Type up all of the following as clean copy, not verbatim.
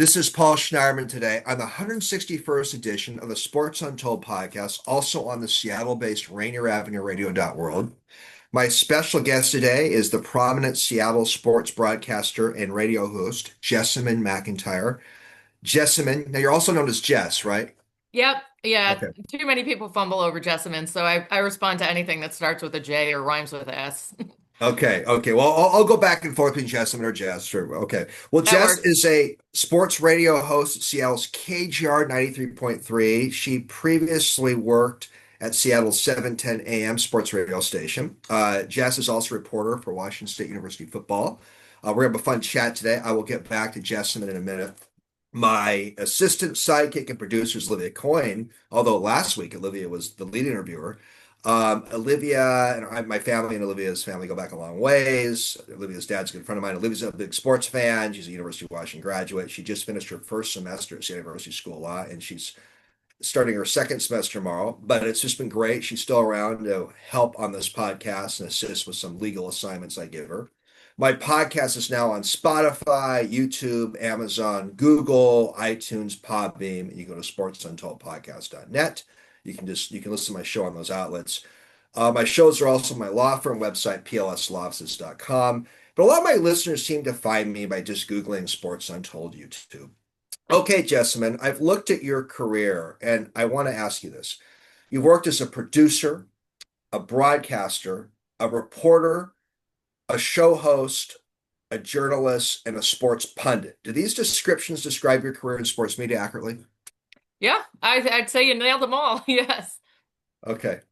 This is Paul Schneiderman today on the 161st edition of the Sports Untold podcast, also on the Seattle-based Rainier Avenue Radio.world. My special guest today is the prominent Seattle sports broadcaster and radio host, Jessamyn McIntyre. Jessamyn, now you're also known as Jess, right? Yep. Yeah. Okay. Too many people fumble over Jessamyn, so I respond to anything that starts with a J or rhymes with S. Okay. Well, I'll go back and forth between Jessamyn or Jess. Sure. Okay. Well, That Jess works. is a sports radio host at Seattle's KGR 93.3. She previously worked at Seattle's 710 AM sports radio station. Jess is also a reporter for Washington State University football. We're going to have a fun chat today. I will get back to Jessamyn in a minute. My assistant sidekick and producer is Olivia Coyne, although last week Olivia was the lead interviewer. Olivia and my family and Olivia's family go back a long ways. Olivia's dad's a good friend of mine. Olivia's a big sports fan. She's a University of Washington graduate. She just finished her first semester at State University School of Law, and she's starting her second semester tomorrow. But it's just been great. She's still around to help on this podcast and assist with some legal assignments I give her. My podcast is now on Spotify, YouTube, Amazon, Google, iTunes, Podbeam, and you go to sportsuntoldpodcast.net. You can listen to my show on those outlets. My shows are also on my law firm website, plslawoffices.com. But a lot of my listeners seem to find me by just Googling Sports Untold YouTube. Okay, Jessamyn, I've looked at your career and I want to ask you this. You've worked as a producer, a broadcaster, a reporter, a show host, a journalist, and a sports pundit. Do these descriptions describe your career in sports media accurately? Yeah, I'd say you nailed them all. Yes. Okay.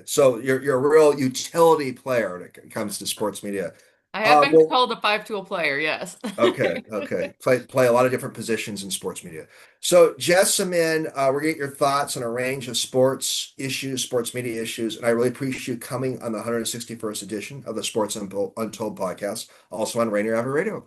So you're a real utility player when it comes to sports media. I have been Well, called a five-tool player, yes. okay. Play a lot of different positions in sports media. So Jessamyn, we're gonna get your thoughts on a range of sports issues, sports media issues, and I really appreciate you coming on the 161st edition of the Sports Untold podcast, also on Rainier Avenue Radio.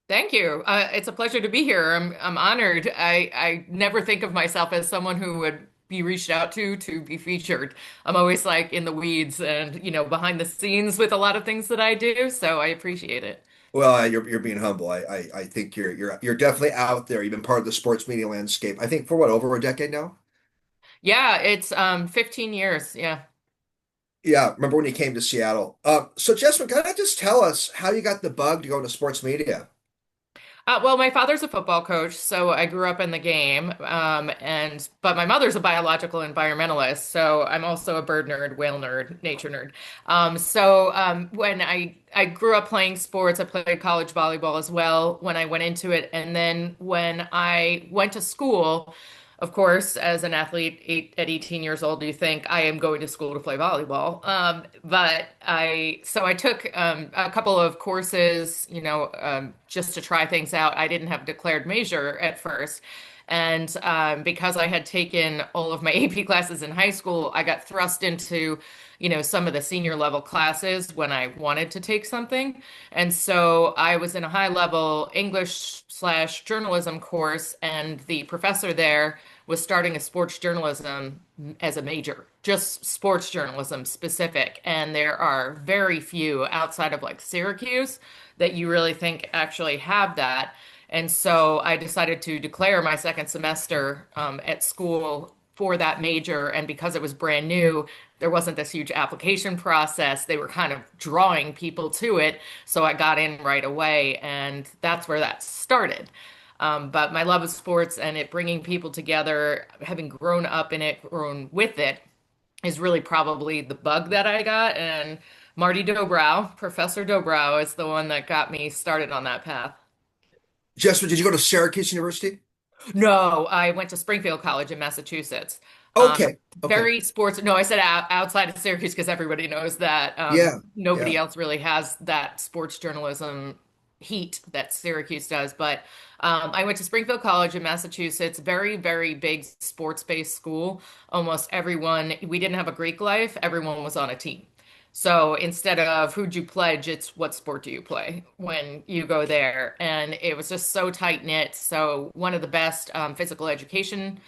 Thank you. It's a pleasure to be here. I'm honored. I never think of myself as someone who would be reached out to be featured. I'm always like in the weeds and behind the scenes with a lot of things that I do, so I appreciate it. Well, you're being humble. I think you're definitely out there. You've been part of the sports media landscape. I think for what, over a decade now? Yeah, it's 15 years. Yeah. Yeah, remember when you came to Seattle? So Jessica, can I just tell us how you got the bug to go into sports media? Well, my father's a football coach, so I grew up in the game. But my mother's a biological environmentalist, so I'm also a bird nerd, whale nerd, nature nerd. When I grew up playing sports, I played college volleyball as well when I went into it, and then when I went to school. Of course, as an athlete at 18 years old, you think I am going to school to play volleyball. But I took a couple of courses, just to try things out. I didn't have a declared major at first. And because I had taken all of my AP classes in high school, I got thrust into, some of the senior level classes when I wanted to take something. And so I was in a high level English/journalism course, and the professor there was starting a sports journalism as a major, just sports journalism specific. And there are very few outside of like Syracuse that you really think actually have that. And so I decided to declare my second semester at school for that major. And because it was brand new, there wasn't this huge application process. They were kind of drawing people to it. So I got in right away. And that's where that started. But my love of sports and it bringing people together, having grown up in it, grown with it, is really probably the bug that I got. And Marty Dobrow, Professor Dobrow, is the one that got me started on that path. Jessica, did you go to Syracuse University? No, I went to Springfield College in Massachusetts. Okay. Okay. Very sports. No, I said outside of Syracuse because everybody knows that Yeah. nobody Yeah. else really has that sports journalism heat that Syracuse does. But I went to Springfield College in Massachusetts, very, very big sports-based school. Almost everyone, we didn't have a Greek life, everyone was on a team. So instead of who'd you pledge, it's what sport do you play when you go there. And it was just so tight knit. So one of the best physical education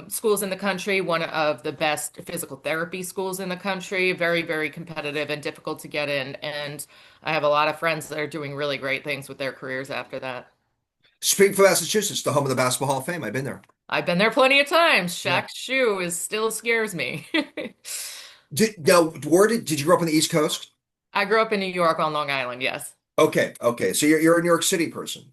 schools in the country, one of the best physical therapy schools in the country, very, very competitive and difficult to get in. And I have a lot of friends that are doing really great things with their careers after that. Springfield, Massachusetts, the home of the Basketball Hall of Fame. I've been there. I've been there plenty of times. Yeah. Shaq's shoe is still scares me. Now, where did you grow up on the East Coast? I grew up in New York on Long Island, yes. Okay, okay. So you're a New York City person.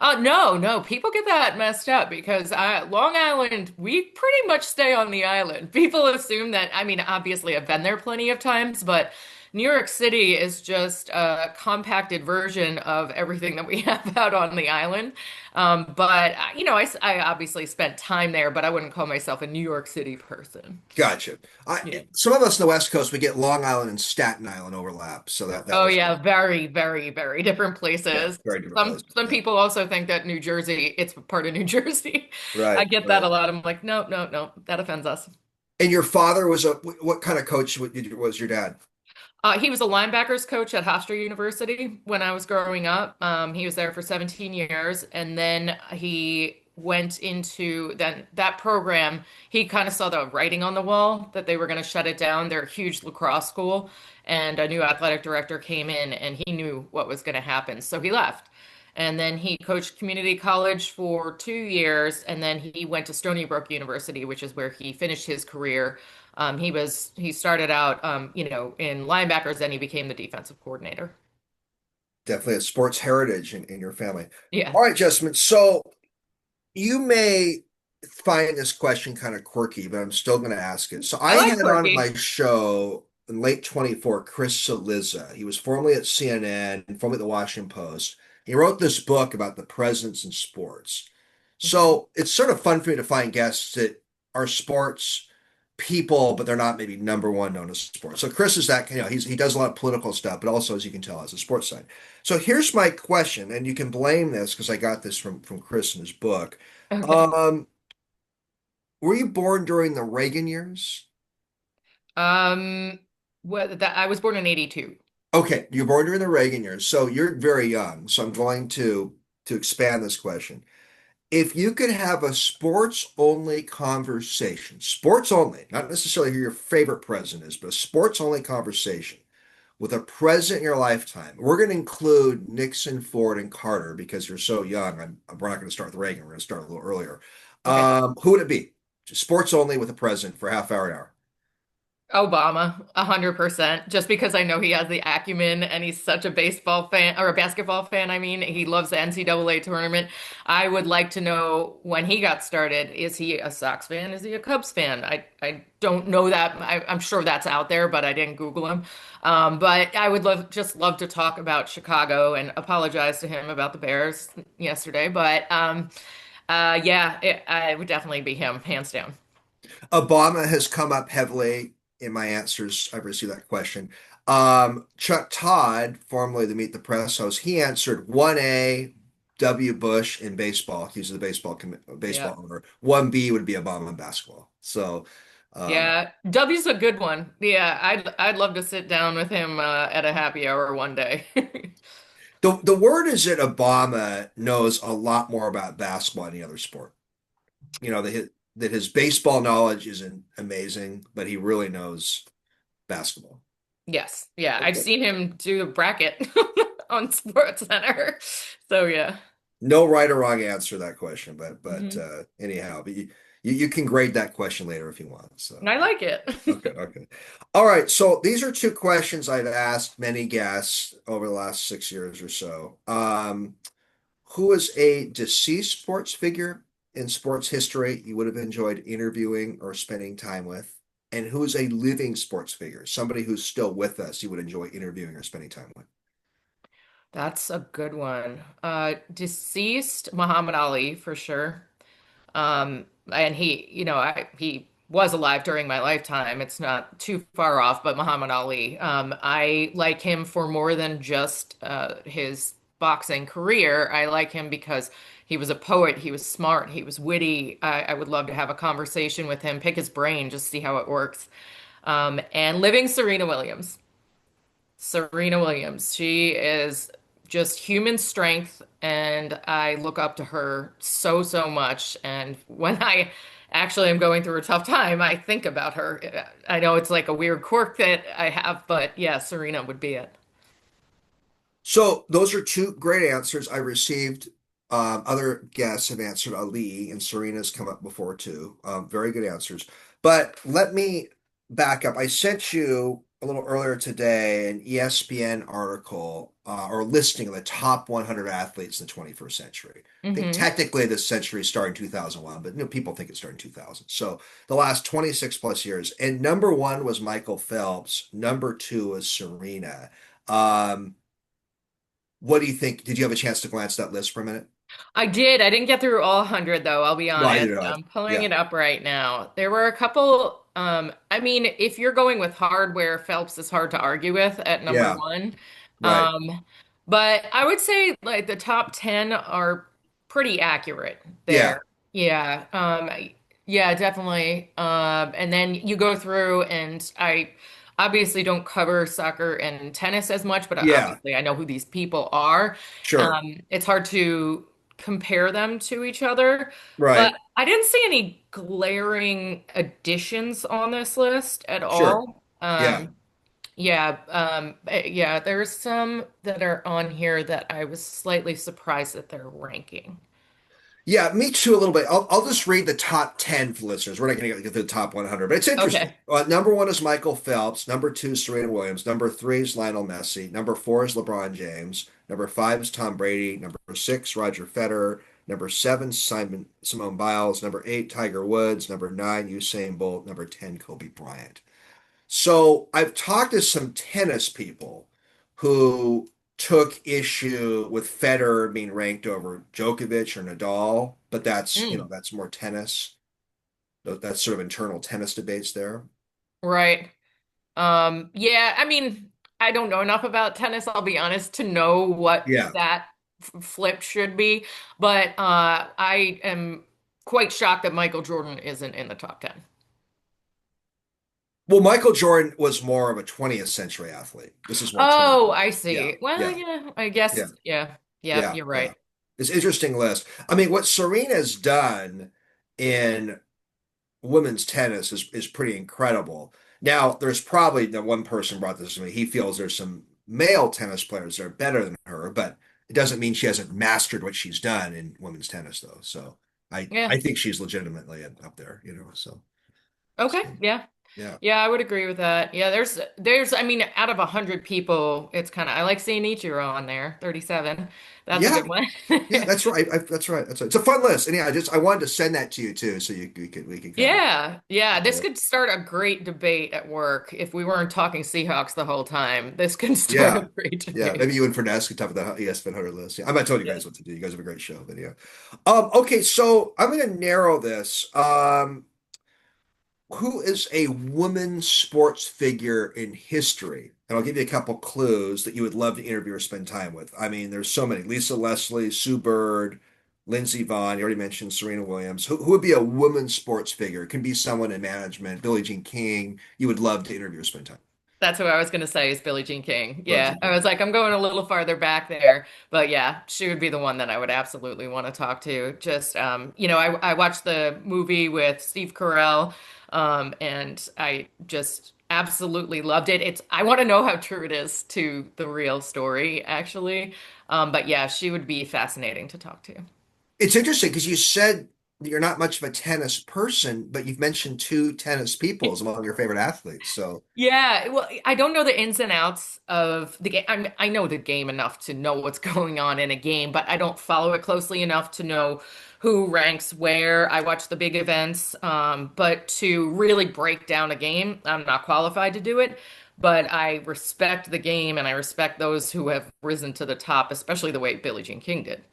No, no, people get that messed up because Long Island, we pretty much stay on the island. People assume that, I mean, obviously I've been there plenty of times, but New York City is just a compacted version of everything that we have out on the island. I obviously spent time there, but I wouldn't call myself a New York City person. Gotcha. Yeah. Some of us on the West Coast, we get Long Island and Staten Island overlap. So that Oh was yeah, very, very, very different yeah, places. very different Some places. some Yeah. people also think that New Jersey, it's part of New Jersey. I Right, get that a right. lot. I'm like, no, no, no, that offends us. And your father was what kind of coach was your dad? He was a linebackers coach at Hofstra University when I was growing up. He was there for 17 years, and then he went into then that program. He kind of saw the writing on the wall that they were going to shut it down. They're a huge lacrosse school, and a new athletic director came in, and he knew what was going to happen, so he left. And then he coached community college for 2 years, and then he went to Stony Brook University, which is where he finished his career. He started out in linebackers, then he became the defensive coordinator. Definitely a sports heritage in your family. Yeah. All right, Jessamyn. So you may find this question kind of quirky, but I'm still going to ask it. So I I like had on my quirky. show in late 24, Chris Cillizza. He was formerly at CNN and formerly at the Washington Post. He wrote this book about the presidents in sports. Mhm. So it's sort of fun for me to find guests that are sports people, but they're not maybe number one known as sports. So Chris is that, he does a lot of political stuff, but also, as you can tell, has a sports side. So here's my question, and you can blame this because I got this from Chris in his book. Okay. Um, were you born during the Reagan years? Um, I was born in 82. Okay, you're born during the Reagan years, so you're very young. So I'm going to expand this question. If you could have a sports only conversation, sports only, not necessarily who your favorite president is, but a sports only conversation with a president in your lifetime, we're going to include Nixon, Ford, and Carter because you're so young. We're not going to start with Reagan. We're going to start a little earlier. Okay. Who would it be? Just sports only with a president for a half hour, an hour. Obama, 100%. Just because I know he has the acumen and he's such a baseball fan or a basketball fan, I mean, he loves the NCAA tournament. I would like to know when he got started, is he a Sox fan? Is he a Cubs fan? I don't know that. I'm sure that's out there, but I didn't Google him. But I would love to talk about Chicago and apologize to him about the Bears yesterday. I would definitely be him, hands down. Obama has come up heavily in my answers. I've received that question. Chuck Todd, formerly the Meet the Press host, he answered 1A, W. Bush in baseball. He's the Yeah. baseball owner. 1B would be Obama in basketball. So um, Yeah, W's a good one. Yeah, I'd love to sit down with him at a happy hour one day. the word is that Obama knows a lot more about basketball than any other sport. That his baseball knowledge isn't amazing, but he really knows basketball. Yes, yeah, I've Okay. seen him do a bracket on Sports Center. So yeah. No right or wrong answer to that question, but Hmm. anyhow, but you can grade that question later if you want. So I like it. okay, okay. All right. So these are two questions I've asked many guests over the last 6 years or so. Who is a deceased sports figure in sports history you would have enjoyed interviewing or spending time with? And who is a living sports figure, somebody who's still with us you would enjoy interviewing or spending time with? That's a good one. Deceased Muhammad Ali for sure. And he was alive during my lifetime. It's not too far off, but Muhammad Ali. I like him for more than just his boxing career. I like him because he was a poet, he was smart, he was witty. I would love to have a conversation with him, pick his brain, just see how it works. And living Serena Williams. Serena Williams. She is just human strength, and I look up to her so, so much. And when I actually am going through a tough time, I think about her. I know it's like a weird quirk that I have, but yeah, Serena would be it. So those are two great answers. I received Other guests have answered Ali, and Serena's come up before too. Very good answers. But let me back up. I sent you a little earlier today an ESPN article or listing of the top 100 athletes in the 21st century. I think Hmm. technically this century started in 2001, but people think it started in 2000. So the last 26 plus years. And number one was Michael Phelps. Number two was Serena. Um, what do you think? Did you have a chance to glance at that list for a minute? I did. I didn't get through all 100 though, I'll be No, I honest. did not. I'm pulling Yeah. it up right now. There were a couple, I mean, if you're going with hardware, Phelps is hard to argue with at number Yeah. one. Right. Um, but I would say like the top 10 are pretty accurate Yeah. there. Yeah. Yeah, definitely. And then you go through and I obviously don't cover soccer and tennis as much, but Yeah. obviously I know who these people are. Sure. It's hard to compare them to each other, but Right. I didn't see any glaring additions on this list at Sure. all. Yeah. Yeah, there's some that are on here that I was slightly surprised that they're ranking. Yeah, me too, a little bit. I'll just read the top 10 for listeners. We're not going to get to the top 100, but it's interesting. Okay. Number one is Michael Phelps. Number two is Serena Williams. Number three is Lionel Messi. Number four is LeBron James. Number five is Tom Brady. Number six, Roger Federer. Number seven, Simone Biles. Number eight, Tiger Woods. Number nine, Usain Bolt. Number 10, Kobe Bryant. So I've talked to some tennis people who took issue with Federer being ranked over Djokovic or Nadal, but Mm, that's more tennis. That's sort of internal tennis debates there. right. Yeah, I mean, I don't know enough about tennis, I'll be honest, to know what Yeah. that flip should be, but I am quite shocked that Michael Jordan isn't in the top 10. Well, Michael Jordan was more of a 20th century athlete. This is more Oh, 21st. I Yeah. see. Well, Yeah. yeah, I Yeah. guess, yeah. Yep, Yeah. you're Yeah. right. It's an interesting list. I mean, what Serena's done in women's tennis is pretty incredible. Now, there's probably the one person brought this to me. He feels there's some male tennis players that are better than her, but it doesn't mean she hasn't mastered what she's done in women's tennis, though. So Yeah. I think she's legitimately up there, So, Okay. so Yeah. yeah, Yeah, I would agree with that. Yeah, I mean, out of 100 people, it's kind of I like seeing Ichiro on there, 37. That's a yeah, good one. yeah. That's right. That's right. That's right. It's a fun list, and yeah, I wanted to send that to you too, so we could kind of. Yeah, yeah. This could start a great debate at work if we weren't talking Seahawks the whole time. This could start a Yeah. great Yeah, debate. maybe you and Fernandez could talk about the ESPN 100 list. Yeah, I'm not telling you Yeah. guys what to do. You guys have a great show, but yeah. Okay, so I'm going to narrow this. Who is a woman sports figure in history? And I'll give you a couple clues that you would love to interview or spend time with. I mean, there's so many. Lisa Leslie, Sue Bird, Lindsey Vonn. You already mentioned Serena Williams. Who would be a woman sports figure? It can be someone in management, Billie Jean King. You would love to interview or spend time. That's who I was going to say is Billie Jean King. Billie Yeah, Jean I King. was like, I'm going a little farther back there, but yeah, she would be the one that I would absolutely want to talk to. Just, I watched the movie with Steve Carell, and I just absolutely loved it. I want to know how true it is to the real story, actually. But yeah, she would be fascinating to talk to. It's interesting because you said that you're not much of a tennis person, but you've mentioned two tennis people as among your favorite athletes. So, Yeah, well, I don't know the ins and outs of the game. I know the game enough to know what's going on in a game, but I don't follow it closely enough to know who ranks where. I watch the big events, but to really break down a game, I'm not qualified to do it. But I respect the game and I respect those who have risen to the top, especially the way Billie Jean King did.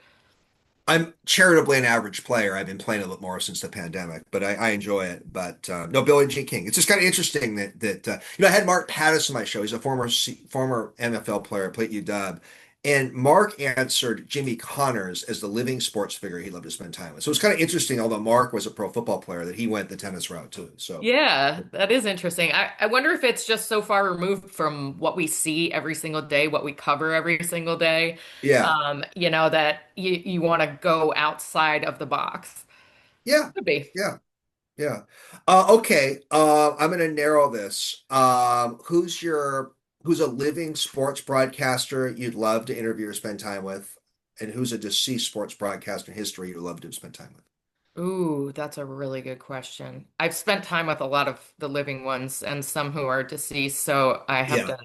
I'm charitably an average player. I've been playing a little more since the pandemic, but I enjoy it. But no, Billie Jean King. It's just kind of interesting that I had Mark Patterson on my show. He's a former NFL player, played UW, and Mark answered Jimmy Connors as the living sports figure he'd love to spend time with. So it's kind of interesting, although Mark was a pro football player, that he went the tennis route too. So Yeah, that is interesting. I wonder if it's just so far removed from what we see every single day, what we cover every single day, yeah, that you want to go outside of the box. yeah, Could be. yeah. Yeah. Okay. I'm going to narrow this. Who's a living sports broadcaster you'd love to interview or spend time with? And who's a deceased sports broadcaster in history you love to spend time with? Ooh, that's a really good question. I've spent time with a lot of the living ones and some who are deceased, so I have Yeah. to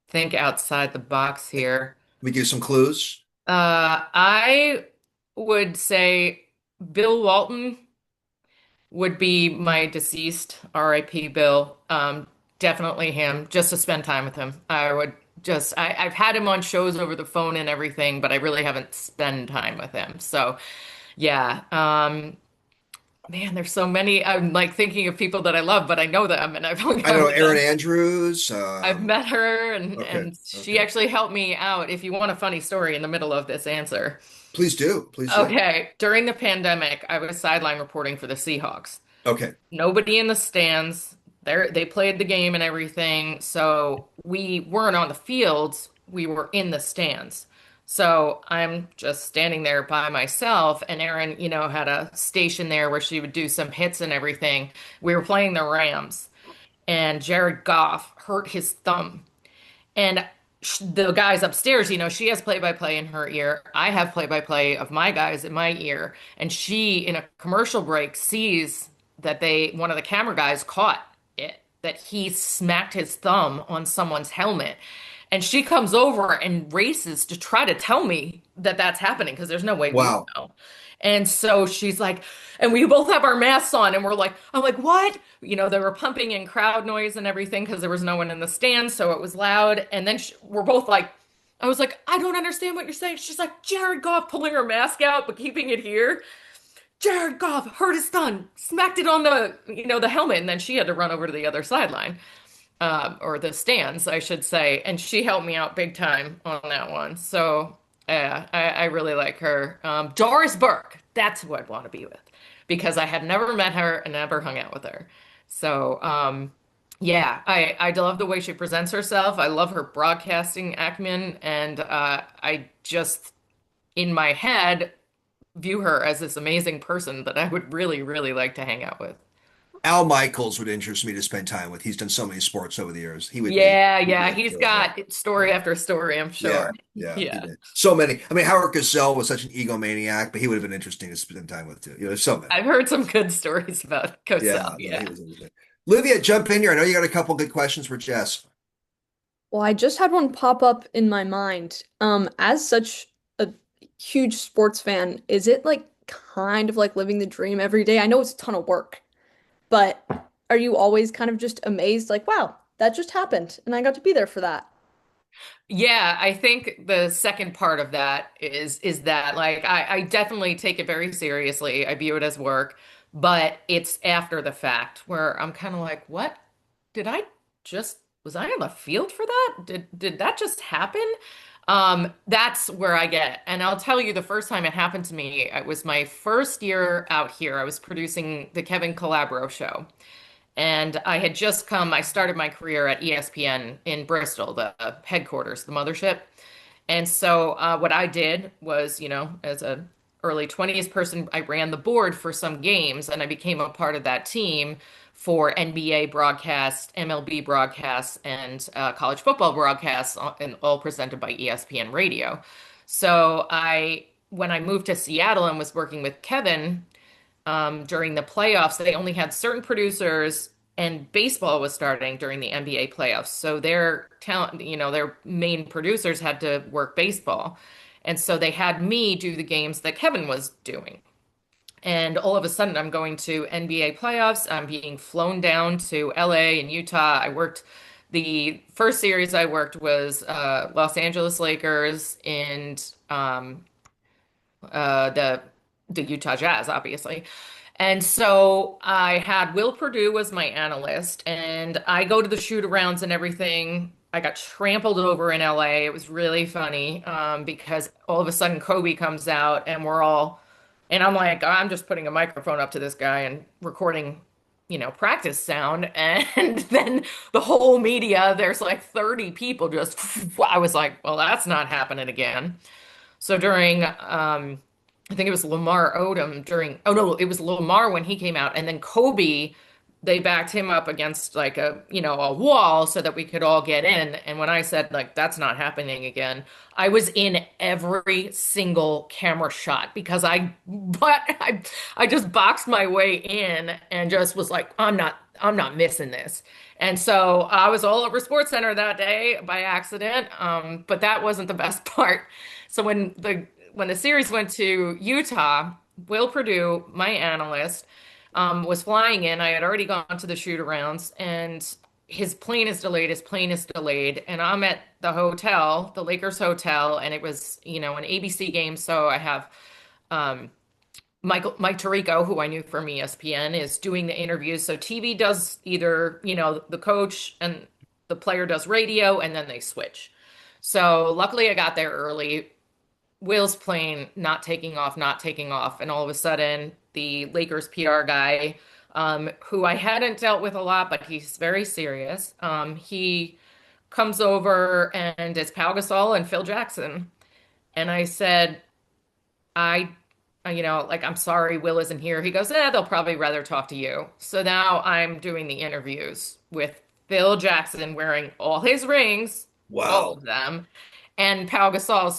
think outside the box here. We give some clues. I would say Bill Walton would be my deceased RIP Bill. Definitely him, just to spend time with him. I've had him on shows over the phone and everything, but I really haven't spent time with him. So, yeah. Man, there's so many. I'm like thinking of people that I love, but I know them and I've hung I out know with Aaron them. Andrews. I've met her and Okay. she Okay. actually helped me out. If you want a funny story in the middle of this answer. Please do. Please do. Okay, during the pandemic, I was sideline reporting for the Seahawks. Okay. Nobody in the stands. They played the game and everything. So we weren't on the fields. We were in the stands. So I'm just standing there by myself, and Erin, had a station there where she would do some hits and everything. We were playing the Rams, and Jared Goff hurt his thumb. And the guys upstairs, she has play-by-play in her ear. I have play-by-play of my guys in my ear. And she, in a commercial break, sees that one of the camera guys caught it, that he smacked his thumb on someone's helmet. And she comes over and races to try to tell me that that's happening because there's no way we would Wow. know. And so she's like, and we both have our masks on, and we're like, I'm like, what? They were pumping in crowd noise and everything because there was no one in the stands, so it was loud. And then we're both like, I was like, I don't understand what you're saying. She's like, Jared Goff pulling her mask out but keeping it here. Jared Goff hurt his thumb, smacked it on the helmet, and then she had to run over to the other sideline, or the stands, I should say, and she helped me out big time on that one. So yeah, I really like her. Doris Burke, that's who I'd want to be with because I had never met her and never hung out with her. So yeah, I love the way she presents herself. I love her broadcasting acumen, and I just in my head view her as this amazing person that I would really, really like to hang out with. Al Michaels would interest me to spend time with. He's done so many sports over the years. Yeah, He'd be yeah, it he's too. Yeah. got story after story, I'm Yeah. sure. Yeah. He Yeah. did. So many. I mean, Howard Cosell was such an egomaniac, but he would have been interesting to spend time with too. There's so many. I've heard some good stories about Cosell. Yeah, no, he Yeah. was interesting. Livia, jump in here. I know you got a couple good questions for Jess. Well, I just had one pop up in my mind. As such a huge sports fan, is it like kind of like living the dream every day? I know it's a ton of work, but are you always kind of just amazed, like, wow, that just happened, and I got to be there for that? Yeah, I think the second part of that is that like I definitely take it very seriously. I view it as work, but it's after the fact where I'm kind of like, what? Did I just was I on the field for that? Did that just happen? That's where I get. And I'll tell you the first time it happened to me, it was my first year out here. I was producing the Kevin Calabro show. And I started my career at ESPN in Bristol, the headquarters, the mothership. And so what I did was, as a early 20s person, I ran the board for some games and I became a part of that team for NBA broadcasts, MLB broadcasts, and college football broadcasts, and all presented by ESPN Radio. So when I moved to Seattle and was working with Kevin, during the playoffs, they only had certain producers, and baseball was starting during the NBA playoffs. So their talent, their main producers had to work baseball. And so they had me do the games that Kevin was doing. And all of a sudden, I'm going to NBA playoffs. I'm being flown down to LA and Utah. The first series I worked was Los Angeles Lakers and the Utah Jazz, obviously. And so I had Will Purdue was my analyst, and I go to the shoot arounds and everything. I got trampled over in LA. It was really funny because all of a sudden Kobe comes out, and I'm like, I'm just putting a microphone up to this guy and recording, practice sound. And then the whole media, there's like 30 people just, I was like, well, that's not happening again. So during, I think it was Lamar Odom oh no, it was Lamar when he came out, and then Kobe they backed him up against like a wall so that we could all get in. And when I said like that's not happening again, I was in every single camera shot because I just boxed my way in and just was like, I'm not missing this. And so I was all over Sports Center that day by accident. But that wasn't the best part. So when the series went to Utah, Will Purdue, my analyst, was flying in. I had already gone to the shoot arounds, and his plane is delayed. His plane is delayed, and I'm at the hotel, the Lakers hotel, and it was, an ABC game. So I have Mike Tirico, who I knew from ESPN, is doing the interviews. So TV does either, the coach and the player does radio, and then they switch. So luckily, I got there early. Will's plane not taking off, not taking off. And all of a sudden, the Lakers PR guy, who I hadn't dealt with a lot, but he's very serious, he comes over and it's Pau Gasol and Phil Jackson. And I said, I, like, I'm sorry, Will isn't here. He goes, they'll probably rather talk to you. So now I'm doing the interviews with Phil Jackson wearing all his rings, all Wow. of them, and Pau Gasol.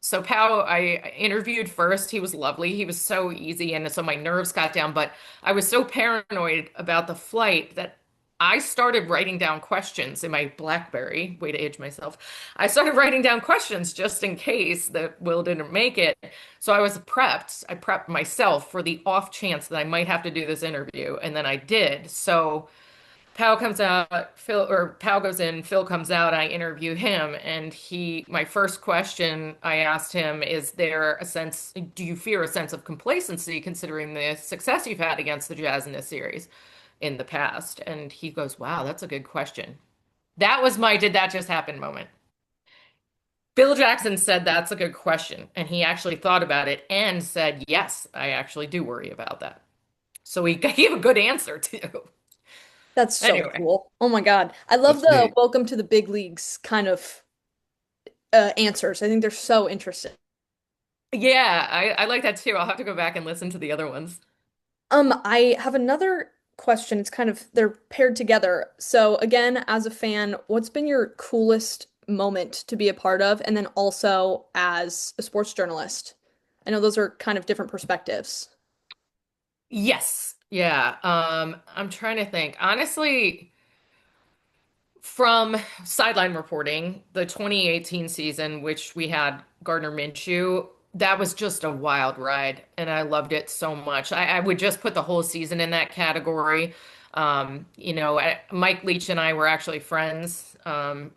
So Pau, I interviewed first. He was lovely. He was so easy, and so my nerves got down. But I was so paranoid about the flight that I started writing down questions in my BlackBerry. Way to age myself. I started writing down questions just in case that Will didn't make it. So I was prepped. I prepped myself for the off chance that I might have to do this interview, and then I did. So. Pau comes out, Pau goes in, Phil comes out, I interview him, and my first question I asked him, do you fear a sense of complacency considering the success you've had against the Jazz in this series in the past? And he goes, wow, that's a good question. That was my did that just happen moment. Bill Jackson said that's a good question, and he actually thought about it and said, yes, I actually do worry about that. So he gave a good answer too. That's so Anyway. cool. Oh my God. I love That's the neat. welcome to the big leagues kind of answers. I think they're so interesting. Yeah, I like that too. I'll have to go back and listen to the other ones. I have another question. It's kind of they're paired together. So again, as a fan, what's been your coolest moment to be a part of? And then also as a sports journalist. I know those are kind of different perspectives. Yes. Yeah. I'm trying to think. Honestly, from sideline reporting, the 2018 season, which we had Gardner Minshew, that was just a wild ride, and I loved it so much. I would just put the whole season in that category. Mike Leach and I were actually friends.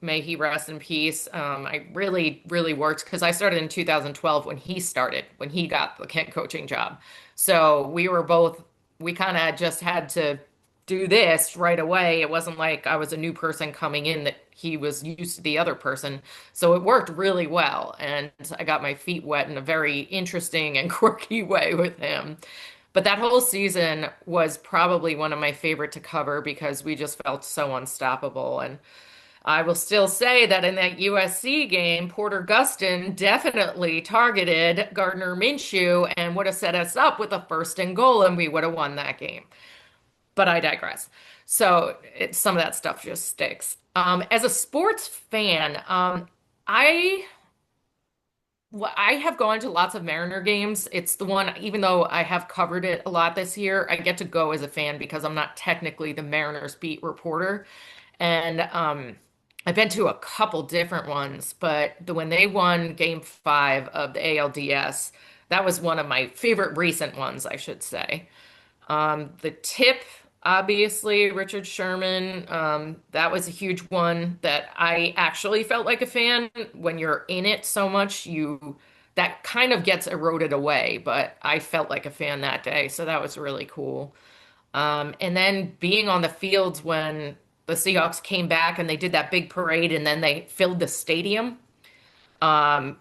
May he rest in peace. I really, really worked because I started in 2012 when he got the Kent coaching job. So we kind of just had to do this right away. It wasn't like I was a new person coming in that he was used to the other person. So it worked really well. And I got my feet wet in a very interesting and quirky way with him. But that whole season was probably one of my favorite to cover because we just felt so unstoppable. And I will still say that in that USC game, Porter Gustin definitely targeted Gardner Minshew and would have set us up with a first and goal, and we would have won that game. But I digress. So some of that stuff just sticks. As a sports fan, I I have gone to lots of Mariner games. It's the one, even though I have covered it a lot this year, I get to go as a fan because I'm not technically the Mariners beat reporter. And I've been to a couple different ones, but when they won Game 5 of the ALDS, that was one of my favorite recent ones, I should say. The tip, obviously, Richard Sherman, that was a huge one that I actually felt like a fan. When you're in it so much, that kind of gets eroded away, but I felt like a fan that day, so that was really cool. And then being on the fields when the Seahawks came back and they did that big parade and then they filled the stadium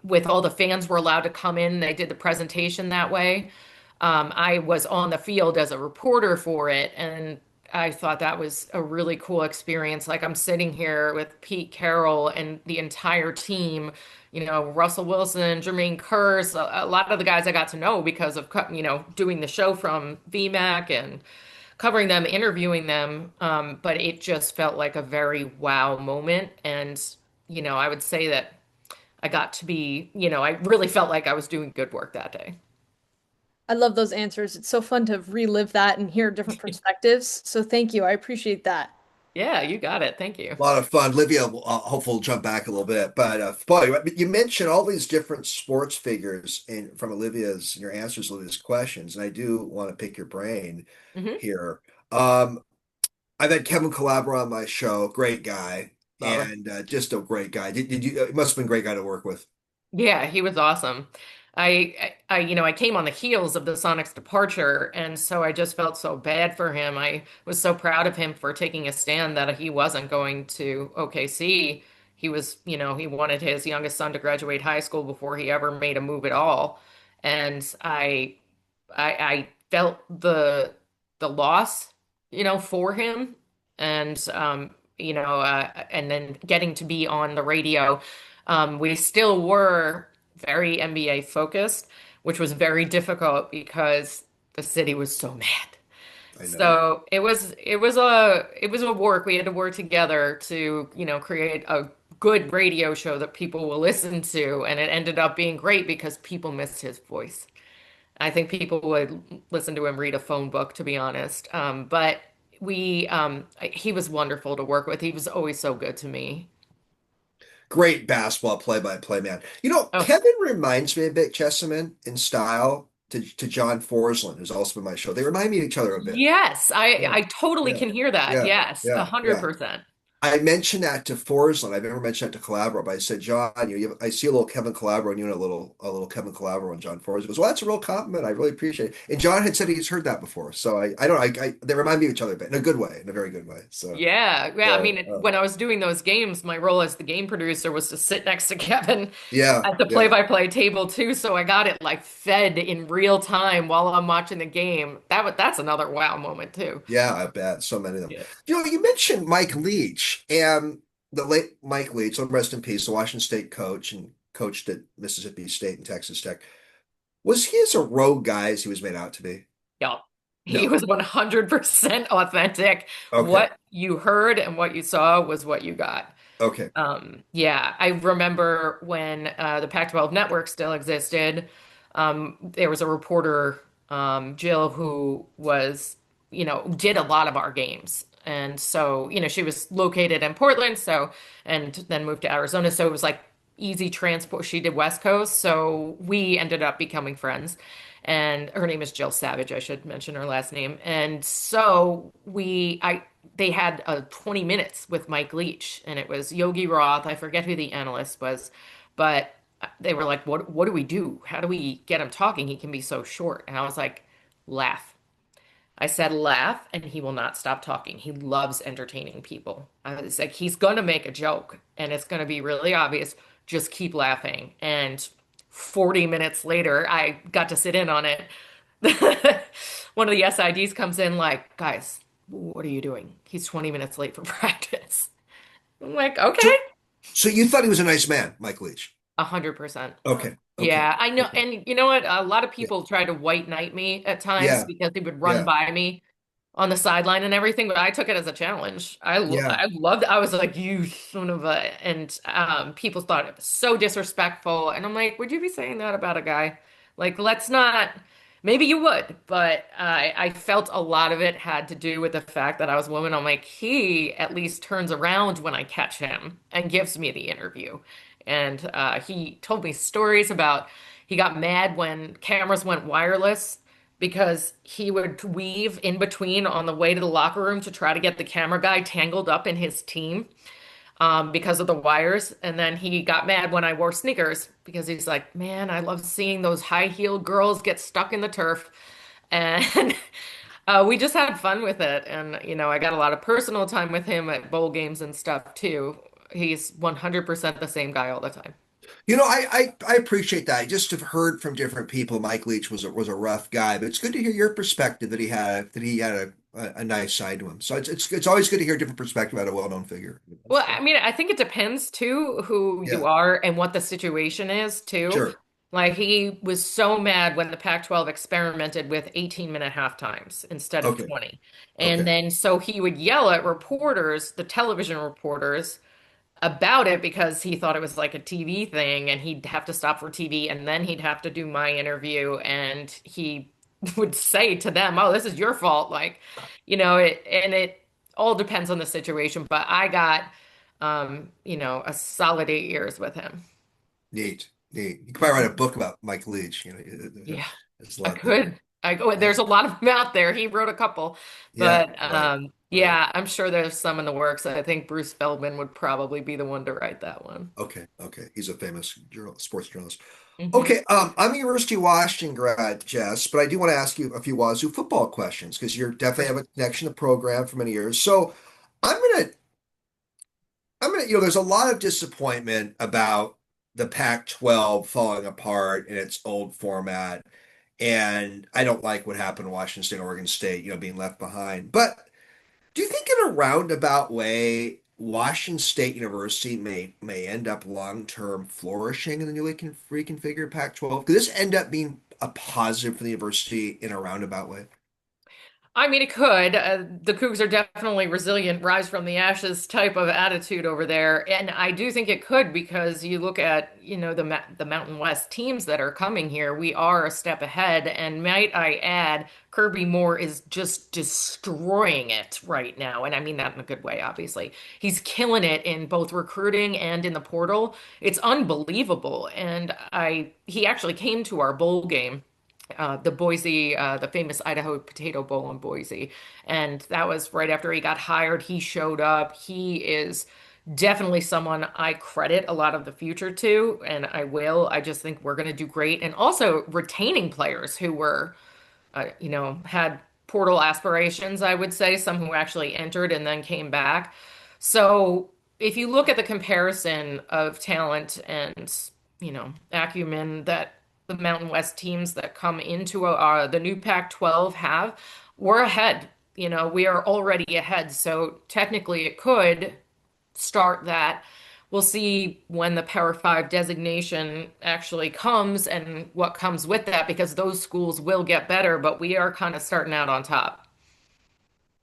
with all the fans were allowed to come in. They did the presentation that way. I was on the field as a reporter for it, and I thought that was a really cool experience. Like I'm sitting here with Pete Carroll and the entire team, Russell Wilson, Jermaine Kearse, a lot of the guys I got to know because of, doing the show from VMAC and covering them, interviewing them. But it just felt like a very wow moment. And, I would say that I got to be, I really felt like I was doing good work that day. I love those answers. It's so fun to relive that and hear different perspectives. So thank you. I appreciate that. Yeah, you got it. Thank you. A lot of fun. Livia will hopefully jump back a little bit, but boy, you mentioned all these different sports figures in from Olivia's your answers to Olivia's questions, and I do want to pick your brain Hmm. here. Um, I've had Kevin Calabro on my show, great guy, Love it. and just a great guy. Did you? It must have been a great guy to work with. Yeah, he was awesome. I came on the heels of the Sonics departure, and so I just felt so bad for him. I was so proud of him for taking a stand that he wasn't going to OKC. He was, he wanted his youngest son to graduate high school before he ever made a move at all. And I felt the loss, for him. And and then getting to be on the radio. We still were very NBA focused, which was very difficult because the city was so mad. I know. So it was a work. We had to work together to, create a good radio show that people will listen to, and it ended up being great because people missed his voice. I think people would listen to him read a phone book, to be honest. But he was wonderful to work with. He was always so good to me. Great basketball play-by-play man. You know, Oh, Kevin reminds me a bit, Jessamyn, in style to John Forsland, who's also been my show. They remind me of each other a bit. yes, I Yeah, I totally yeah, can hear that. yeah, Yes, a yeah, hundred yeah. percent. I mentioned that to Forsland. I've never mentioned that to Calabro, but I said, John, I see a little Kevin Calabro and you and a little Kevin Calabro and John Forsland. He goes, well, that's a real compliment. I really appreciate it. And John had said he's heard that before. So I don't, they remind me of each other a bit in a good way, in a very good way. Yeah, yeah. I So, mean, when I was doing those games, my role as the game producer was to sit next to Kevin yeah, at the yeah. play-by-play table too. So I got it like fed in real time while I'm watching the game. That's another wow moment too. Yeah, I bet. So many of them. Yeah. You mentioned Mike Leach and the late Mike Leach, so rest in peace, the Washington State coach and coached at Mississippi State and Texas Tech. Was he as a rogue guy as he was made out to be? Yeah. He No. was 100% authentic. Okay. What you heard and what you saw was what you got. Okay. Yeah, I remember when the Pac-12 network still existed. There was a reporter, Jill, who was, did a lot of our games. And so, she was located in Portland, and then moved to Arizona. So it was like easy transport. She did West Coast. So we ended up becoming friends. And her name is Jill Savage. I should mention her last name. And so they had 20 minutes with Mike Leach, and it was Yogi Roth. I forget who the analyst was, but they were like, "What do we do? How do we get him talking? He can be so short." And I was like, "Laugh." I said, "Laugh, and he will not stop talking. He loves entertaining people." I was like, "He's gonna make a joke, and it's gonna be really obvious. Just keep laughing." And 40 minutes later, I got to sit in on it. One of the SIDs comes in like, "Guys, what are you doing? He's 20 minutes late for practice." I'm like, So, "Okay." so you thought he was a nice man, Mike Leach? 100%. Okay. Okay. Yeah, I know. Okay. And you know what? A lot of Yeah. people try to white knight me at times Yeah. because he would run Yeah. by me on the sideline and everything, but I took it as a challenge. Yeah. I loved I was like, "You son of a," and people thought it was so disrespectful. And I'm like, "Would you be saying that about a guy? Like, let's not." Maybe you would, but I felt a lot of it had to do with the fact that I was a woman. I'm like, he at least turns around when I catch him and gives me the interview. And he told me stories about he got mad when cameras went wireless because he would weave in between on the way to the locker room to try to get the camera guy tangled up in his team because of the wires. And then he got mad when I wore sneakers because he's like, "Man, I love seeing those high-heeled girls get stuck in the turf." And we just had fun with it. And, I got a lot of personal time with him at bowl games and stuff too. He's 100% the same guy all the time. I appreciate that. I just have heard from different people. Mike Leach was a rough guy, but it's good to hear your perspective that he had a nice side to him. So it's always good to hear a different perspective about a well-known figure. Well, So I mean, I think it depends too who you yeah, are and what the situation is too. sure. Like he was so mad when the Pac-12 experimented with 18-minute half times instead of Okay. 20. And Okay. then so he would yell at reporters, the television reporters, about it because he thought it was like a TV thing and he'd have to stop for TV and then he'd have to do my interview and he would say to them, "Oh, this is your fault." Like, it all depends on the situation, but I got a solid 8 years with him. Neat. Neat. You could probably write a book about Mike Leach. Yeah. There's a I lot there. could. There's Yeah. a lot of them out there. He wrote a couple, Yeah. but Right. Right. yeah, I'm sure there's some in the works. I think Bruce Feldman would probably be the one to write that one. Okay. Okay. He's a famous sports journalist. Hmm. Okay. I'm a University of Washington grad, Jess, but I do want to ask you a few Wazoo football questions because you definitely have a connection to the program for many years. So I'm gonna there's a lot of disappointment about the Pac-12 falling apart in its old format. And I don't like what happened to Washington State, Oregon State, being left behind. But do you think in a roundabout way, Washington State University may end up long-term flourishing in the newly reconfigured Pac-12? Could this end up being a positive for the university in a roundabout way? I mean, it could. The Cougs are definitely resilient, rise from the ashes type of attitude over there, and I do think it could because you look at, the Mountain West teams that are coming here. We are a step ahead, and might I add, Kirby Moore is just destroying it right now, and I mean that in a good way, obviously. He's killing it in both recruiting and in the portal. It's unbelievable, and he actually came to our bowl game, the famous Idaho Potato Bowl in Boise. And that was right after he got hired. He showed up. He is definitely someone I credit a lot of the future to, and I will. I just think we're going to do great. And also retaining players who had portal aspirations, I would say, some who actually entered and then came back. So if you look at the comparison of talent and, acumen that the Mountain West teams that come into the new Pac-12 have, we're ahead. We are already ahead. So technically it could start that. We'll see when the Power Five designation actually comes and what comes with that, because those schools will get better, but we are kind of starting out on top.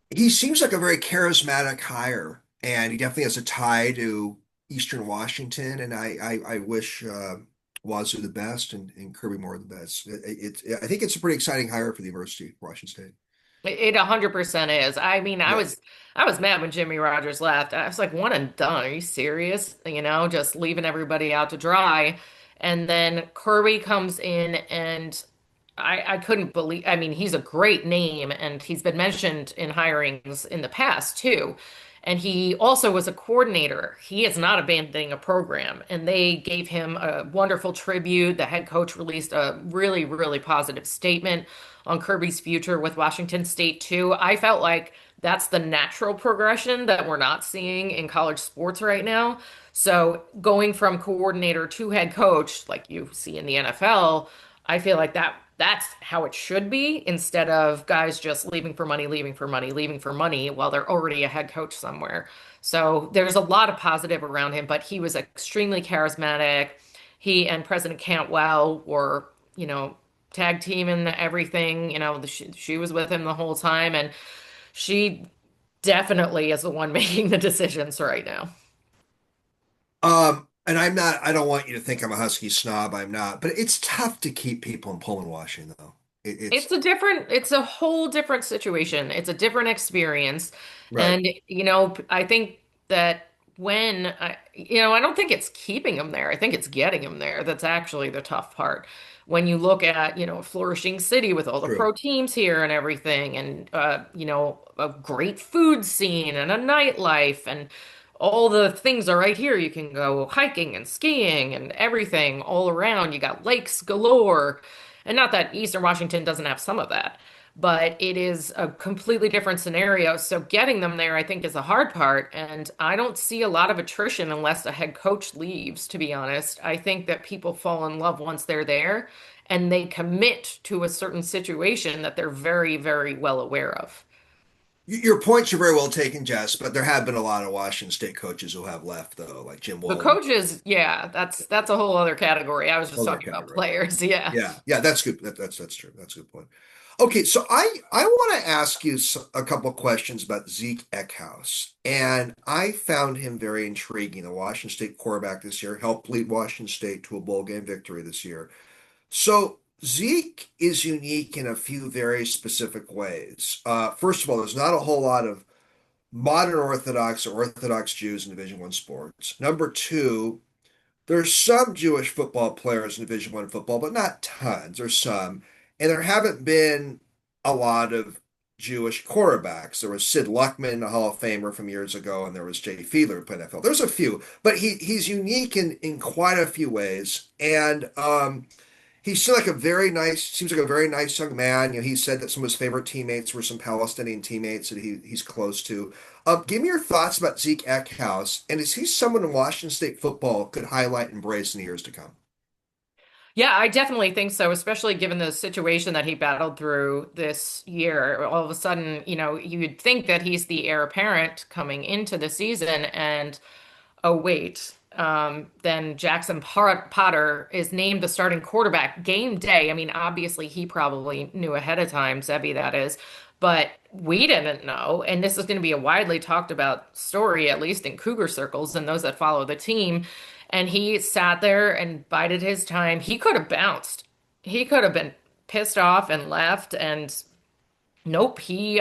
He seems like a very charismatic hire, and he definitely has a tie to Eastern Washington. And I wish Wazoo the best and Kirby Moore the best. I think it's a pretty exciting hire for the University of Washington State. It 100% is. I mean, I Yeah. was I was mad when Jimmy Rogers left. I was like, one and done. Are you serious? Just leaving everybody out to dry. And then Kirby comes in and I couldn't believe, I mean, he's a great name and he's been mentioned in hirings in the past too. And he also was a coordinator. He is not abandoning a program. And they gave him a wonderful tribute. The head coach released a really, really positive statement on Kirby's future with Washington State too. I felt like that's the natural progression that we're not seeing in college sports right now. So going from coordinator to head coach, like you see in the NFL, I feel like that's how it should be instead of guys just leaving for money, leaving for money, leaving for money while they're already a head coach somewhere. So there's a lot of positive around him, but he was extremely charismatic. He and President Cantwell were, tag team and everything. She was with him the whole time, and she definitely is the one making the decisions right now. And I don't want you to think I'm a Husky snob. I'm not, but it's tough to keep people in Pullman, Washington, though. It's It's a whole different situation. It's a different experience. right. And, I think that I don't think it's keeping them there. I think it's getting them there. That's actually the tough part. When you look at, a flourishing city with all the True. pro teams here and everything, and, a great food scene and a nightlife, and all the things are right here. You can go hiking and skiing and everything all around. You got lakes galore. And not that Eastern Washington doesn't have some of that, but it is a completely different scenario. So getting them there, I think, is the hard part. And I don't see a lot of attrition unless the head coach leaves, to be honest. I think that people fall in love once they're there and they commit to a certain situation that they're very, very well aware of. Your points are very well taken, Jess, but there have been a lot of Washington State coaches who have left, though, like Jim The Wolin. coaches, yeah, that's a whole other category. I was just Other talking about category. players. Yeah. Yeah, that's good. That's true. That's a good point. Okay, so I want to ask you a couple questions about Zeke Eckhouse, and I found him very intriguing. The Washington State quarterback this year helped lead Washington State to a bowl game victory this year. So Zeke is unique in a few very specific ways. First of all, there's not a whole lot of modern Orthodox or Orthodox Jews in Division One sports. Number two, there's some Jewish football players in Division One football, but not tons. There's some, and there haven't been a lot of Jewish quarterbacks. There was Sid Luckman, a Hall of Famer from years ago, and there was Jay Fiedler who played NFL. There's a few, but he's unique in quite a few ways, and he seems like a very nice young man. He said that some of his favorite teammates were some Palestinian teammates that he's close to. Give me your thoughts about Zeke Eckhouse, and is he someone in Washington State football could highlight and embrace in the years to come? Yeah, I definitely think so, especially given the situation that he battled through this year. All of a sudden, you'd think that he's the heir apparent coming into the season, and oh, wait. Then Jackson Potter is named the starting quarterback game day. I mean, obviously, he probably knew ahead of time, Zebby, that is, but we didn't know. And this is going to be a widely talked about story, at least in Cougar circles and those that follow the team. And he sat there and bided his time. He could have bounced. He could have been pissed off and left. And nope, he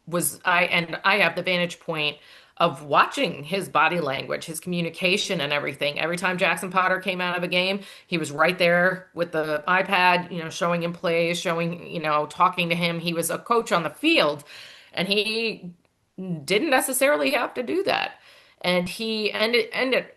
was I have the vantage point of watching his body language, his communication and everything. Every time Jackson Potter came out of a game, he was right there with the iPad, showing him plays, talking to him. He was a coach on the field, and he didn't necessarily have to do that. And he ended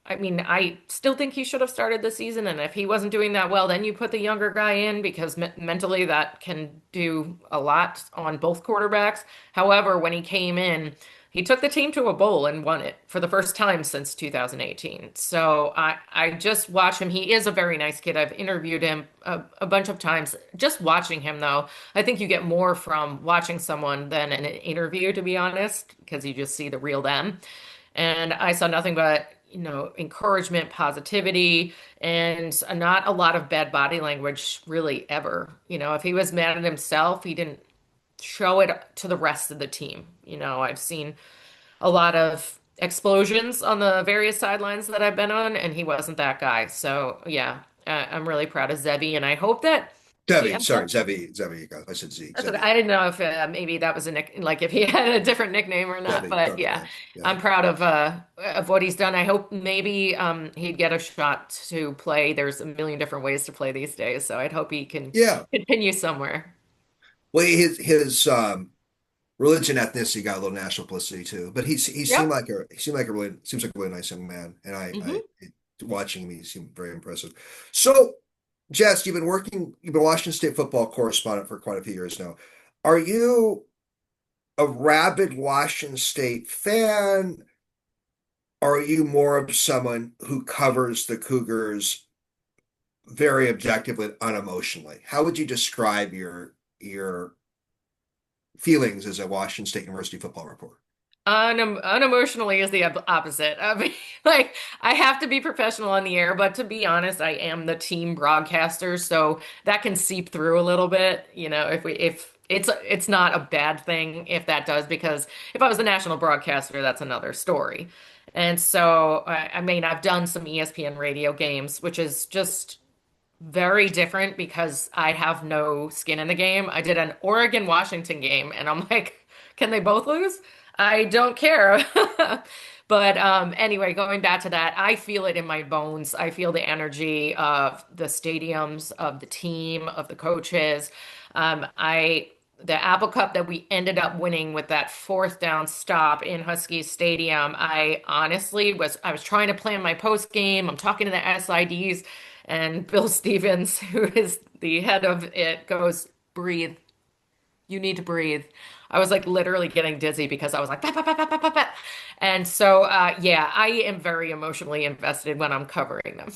I mean, I still think he should have started the season, and if he wasn't doing that well, then you put the younger guy in because mentally that can do a lot on both quarterbacks. However, when he came in, he took the team to a bowl and won it for the first time since 2018. So I just watch him. He is a very nice kid. I've interviewed him a bunch of times. Just watching him, though, I think you get more from watching someone than an interview, to be honest, because you just see the real them. And I saw nothing but encouragement, positivity, and not a lot of bad body language really ever. If he was mad at himself, he didn't show it to the rest of the team. I've seen a lot of explosions on the various sidelines that I've been on, and he wasn't that guy. So yeah, I'm really proud of Zebby, and I hope that he Zevi, ends sorry, up. Zevi. I said Zeke, That's okay. Zevi, I didn't know if maybe that was a nick like if he had a different nickname or not. Zevi. But Totally yeah, good. Yeah, I'm proud of what he's done. I hope maybe he'd get a shot to play. There's a million different ways to play these days, so I'd hope he can yeah. continue somewhere. Well, his religion ethnicity got a little national publicity too, but Yep. he seemed like a really seems like a really nice young man, and Hmm. watching him, he seemed very impressive. So, Jess, you've been Washington State football correspondent for quite a few years now. Are you a rabid Washington State fan? Or are you more of someone who covers the Cougars very objectively, unemotionally? How would you describe your feelings as a Washington State University football reporter? Unemotionally is the opposite. I mean, like I have to be professional on the air, but to be honest, I am the team broadcaster, so that can seep through a little bit. If it's not a bad thing if that does, because if I was the national broadcaster, that's another story. And so, I mean, I've done some ESPN radio games, which is just very different because I have no skin in the game. I did an Oregon Washington game, and I'm like, can they both lose? I don't care. But anyway, going back to that, I feel it in my bones. I feel the energy of the stadiums, of the team, of the coaches. I the Apple Cup that we ended up winning with that fourth down stop in Husky Stadium. I was trying to plan my post game. I'm talking to the SIDs, and Bill Stevens, who is the head of it, goes, breathe. You need to breathe. I was like literally getting dizzy because I was like, "Bah, bah, bah, bah, bah, bah, bah." And so, yeah, I am very emotionally invested when I'm covering them.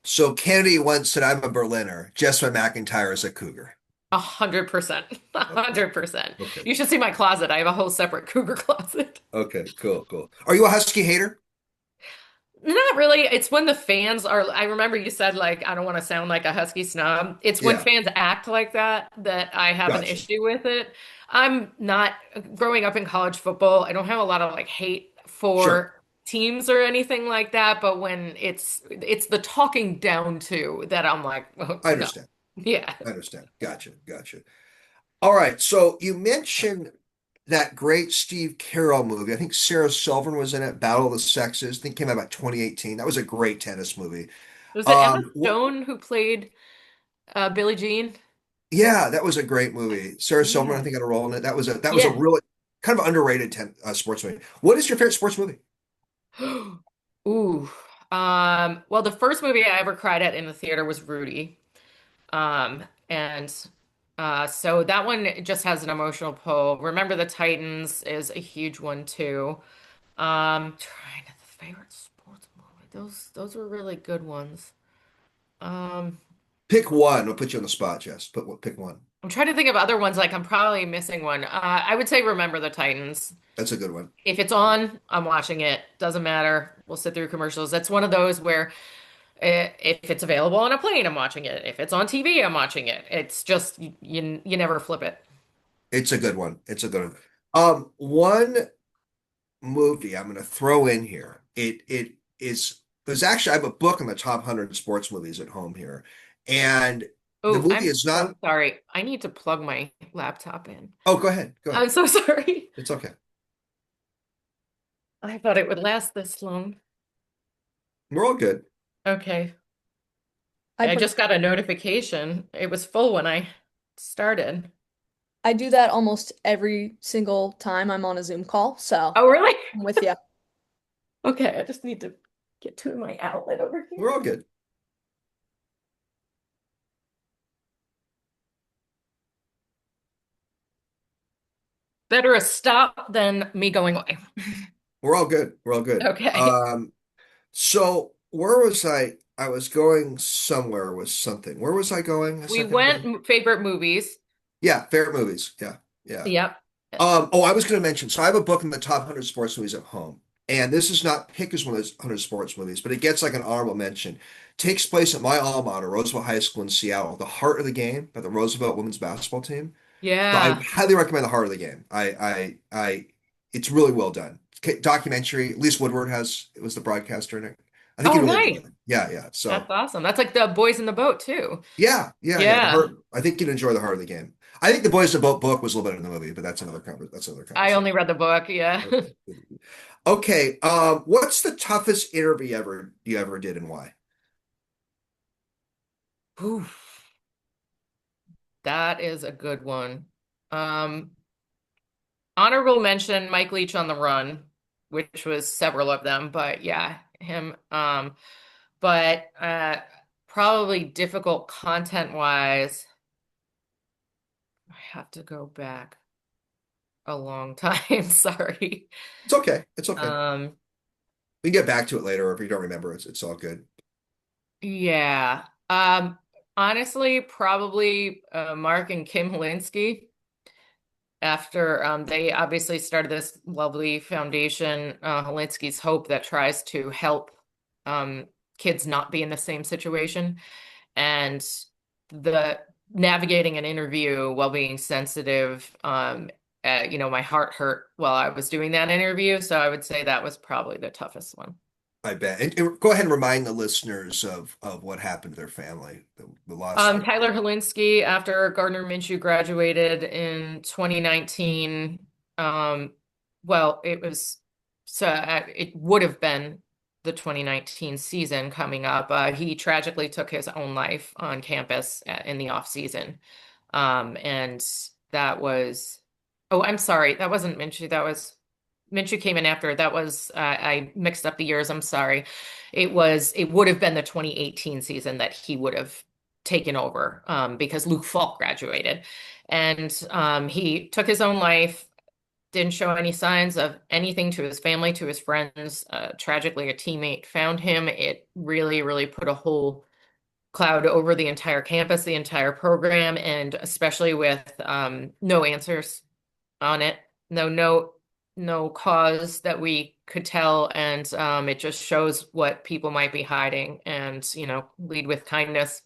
So Kennedy once said, "I'm a Berliner. Jessamyn McIntyre is a Cougar." 100%. Okay. 100%. Okay. You should see my closet. I have a whole separate cougar closet. Okay. Cool. Cool. Are you a Husky hater? Not really. It's when the fans are, I remember you said, like, I don't want to sound like a Husky snob. It's when Yeah. fans act like that I have an Gotcha. issue with it. I'm not growing up in college football. I don't have a lot of like hate Sure. for teams or anything like that, but when it's the talking down to that I'm like, oh, I no. understand. Yeah. I understand. Gotcha. Gotcha. All right. So you mentioned that great Steve Carroll movie. I think Sarah Silverman was in it, Battle of the Sexes. I think it came out about 2018. That was a great tennis movie. Was it Emma What, Stone who played Billie Jean? yeah, that was a great movie. Sarah Silverman, I Yeah. think, had a role in it. That was a Yeah. really kind of underrated sports movie. What is your favorite sports movie? Ooh. Well, the first movie I ever cried at in the theater was Rudy. And so that one just has an emotional pull. Remember the Titans is a huge one too. Trying to favorite sports movie. Those were really good ones. Um, Pick one. I'll put you on the spot, Jess. Pick one. I'm trying to think of other ones, like I'm probably missing one. I would say Remember the Titans. That's a good one. If it's on, I'm watching it. Doesn't matter. We'll sit through commercials. That's one of those where if it's available on a plane, I'm watching it. If it's on TV, I'm watching it. It's just you never flip it. It's a good one. It's a good one. One movie I'm going to throw in here. It is there's actually I have a book on the top 100 sports movies at home here, and the Oh, movie I'm is so not. sorry. I need to plug my laptop in. Oh, go ahead. Go ahead. I'm so sorry. It's okay. I thought it would last this long. We're all good. Okay. I I per just got a notification. It was full when I started. I do that almost every single time I'm on a Zoom call, so Oh, really? I'm with you. Okay, I just need to get to my outlet over here. We're all good. Better a stop than me going away. We're all good. We're all good. Okay. So where was I? I was going somewhere with something. Where was I going a We second ago? went favorite movies. Yeah, favorite movies. Yeah, yeah. Yep. Oh, I was going to mention. So I have a book in the top 100 sports movies at home, and this is not picked as one of those 100 sports movies, but it gets like an honorable mention. Takes place at my alma mater, Roosevelt High School in Seattle. The Heart of the Game by the Roosevelt women's basketball team. So I Yeah. highly recommend The Heart of the Game. It's really well done. Documentary. Lise Woodward was the broadcaster in it. I think Oh, you really enjoy nice. it. Yeah, yeah. That's So awesome. That's like the Boys in the Boat too. yeah, yeah, yeah. The Yeah. heart. I think you'd enjoy The Heart of the Game. I think the Boys in the Boat book was a little better than the movie, but that's another I only conversation. read the book. Yeah. Okay. Okay. What's the toughest interview you ever did and why? Ooh, that is a good one. Um, Honorable mention, Mike Leach on the Run, which was several of them, but yeah, him. But probably difficult content wise, I have to go back a long time. Sorry. It's okay. It's okay. Um, We can get back to it later, or if you don't remember, it's all good. yeah. Honestly, probably Mark and Kim Holinsky. After they obviously started this lovely foundation, Holinsky's Hope, that tries to help um, kids not be in the same situation. And the navigating an interview while being sensitive, my heart hurt while I was doing that interview. So I would say that was probably the toughest one. I bet. And go ahead and remind the listeners of what happened to their family, the loss of their. Tyler Helinski, after Gardner Minshew graduated in 2019, um, well, it would have been the 2019 season coming up. He tragically took his own life on campus in the off season. And that was, oh, I'm sorry, that wasn't Minshew. Minshew came in after. That was, I mixed up the years. I'm sorry. It would have been the 2018 season that he would have taken over, because Luke Falk graduated. And he took his own life, didn't show any signs of anything to his family, to his friends. Tragically, a teammate found him. It really, really put a hole cloud over the entire campus, the entire program, and especially with no answers on it, no cause that we could tell, and it just shows what people might be hiding, and lead with kindness.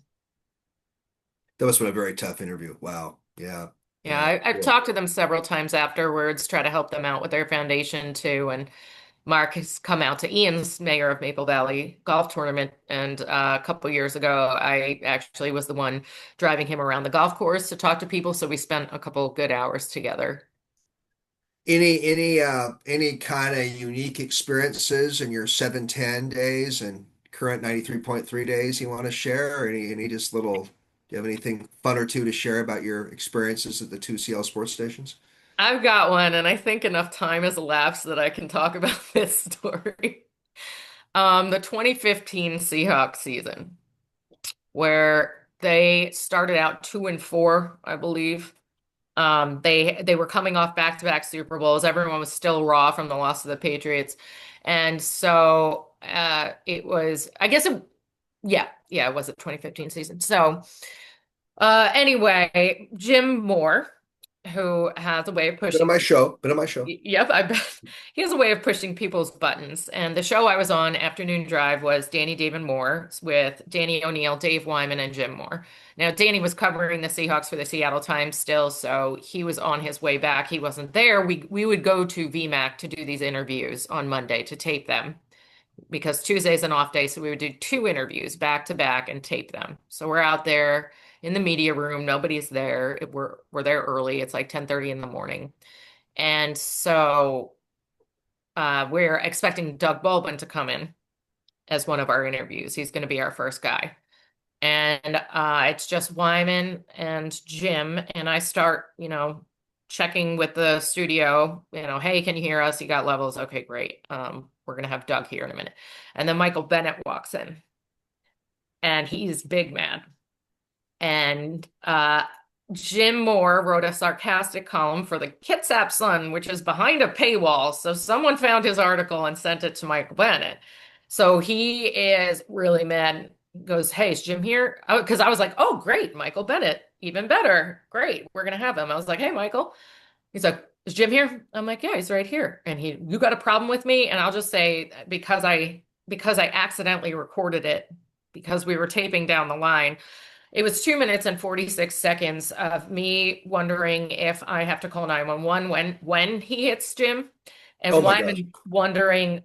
That must have been a very tough interview. Wow. Yeah. Yeah, Yeah. I've Cool. talked to them several times afterwards, try to help them out with their foundation too, and Mark has come out to Ian's Mayor of Maple Valley golf tournament, and a couple years ago, I actually was the one driving him around the golf course to talk to people, so we spent a couple good hours together. Any kind of unique experiences in your 710 days and current 93.3 days you want to share? Or any just little, do you have anything fun or two to share about your experiences at the two CL sports stations? I've got one, and I think enough time has elapsed that I can talk about this story. The 2015 Seahawks season, where they started out 2-4, I believe. They were coming off back-to-back Super Bowls. Everyone was still raw from the loss of the Patriots. And so it was, I guess it was a 2015 season. So anyway, Jim Moore, who has a way of Been on pushing. my show. Been on my show. Yep, I bet he has a way of pushing people's buttons. And the show I was on, Afternoon Drive, was Danny David Moore with Danny O'Neill, Dave Wyman, and Jim Moore. Now, Danny was covering the Seahawks for the Seattle Times still, so he was on his way back. He wasn't there. We would go to VMAC to do these interviews on Monday to tape them because Tuesday's an off day, so we would do two interviews back to back and tape them. So we're out there in the media room. Nobody's there. We're there early. It's like 10:30 in the morning. And so we're expecting Doug Baldwin to come in as one of our interviews. He's going to be our first guy. And it's just Wyman and Jim. And I start, checking with the studio, hey, can you hear us? You got levels? Okay, great. We're going to have Doug here in a minute. And then Michael Bennett walks in and he's big mad. And Jim Moore wrote a sarcastic column for the Kitsap Sun, which is behind a paywall. So someone found his article and sent it to Michael Bennett. So he is really mad. Goes, hey, is Jim here? Because I was like, oh, great, Michael Bennett, even better. Great, we're gonna have him. I was like, hey, Michael. He's like, is Jim here? I'm like, yeah, he's right here. And you got a problem with me? And I'll just say because I accidentally recorded it because we were taping down the line. It was 2 minutes and 46 seconds of me wondering if I have to call 911 when he hits Jim, Oh and my gosh. Wyman wondering.